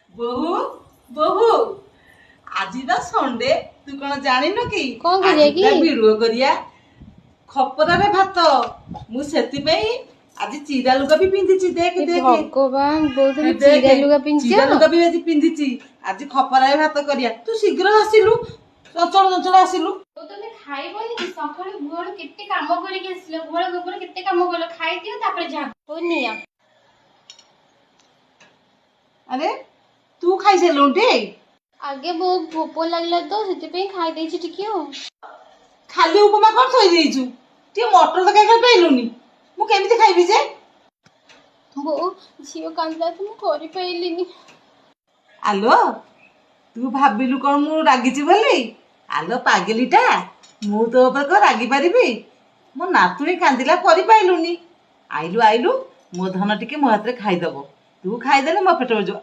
বহু বহু ଆଜି ବା ସଣ୍ଡେ ତୁ କଣ ଜାଣିନୁ କି କଣ କରିବା କି? ଭିଡିଓ କରିବା ଖପରାରେ ଭାତ ମୁଁ ସେଥିପାଇଁ ଆଜି ଚିରା ଲୁଗା ବି ପିନ୍ଧିଛି ଦେଖ ଦେଖ ଭଗବାନ ବୋଉ ତମେ ଦେଖ, ଚିରା ଲୁଗା ପିନ୍ଧିଛ? ଚିରା ଲୁଗା ବି ଆଜି ପିନ୍ଧିଛି ଆଜି ଖପରାରେ ଭାତ କରିବା ତୁ ଶୀଘ୍ର ଆସିଲୁ ଚଞ୍ଚଳ ଚଞ୍ଚଳ ଆସିଲୁ ତମେ ଖାଇବନି କି ସକାଳୁ ଗୁହାଳ କେତେ କାମ କରିକି ଆସିଲ ଗୁହାଳ ଗୋବର କେତେ କାମ କଲ ଖାଇଦିଅ ତାପରେ ଯା ହଉ ନିଅ। ଆରେ ତୁ ଖାଇସାରିଲୁଣି ଟି ଆଗେ ବହୁତ ଭୋକ ଲାଗିଲା ତ ସେଥିପାଇଁ ଖାଇ ଦେଇଛି ଟିକେ ଆଉ। ଖାଲି ଉପମା କଣ ଥୋଇ ଦେଇଛୁ ଟିକେ ମଟର ତରକାରୀ କରି ପାଇଲୁନି ମୁଁ କେମିତି ଖାଇବି ଯେ ବୋଉ ଝିଅ କାନ୍ଦିଲା ତ ମୁଁ କରିପାରିଲିନି। ଆଲୋ ତୁ ଭାବିଲୁ କଣ ମୁଁ ରାଗିଛି ବୋଲି ଆଲୋ ପାଗେଲିଟା ମୁଁ ତୋ ଉପରେ କଣ ରାଗି ପାରିବି ମୋ ନାତୁଣୀ କାନ୍ଦିଲା କରିପାଇଲୁନି ଆଇଲୁ ଆଇଲୁ ମୋ ଧନ ଟିକେ ମୋ ହାତରେ ଖାଇଦବ ତୁ ଖାଇଦେଲେ ମୋ ପେଟ ବୁଝିବ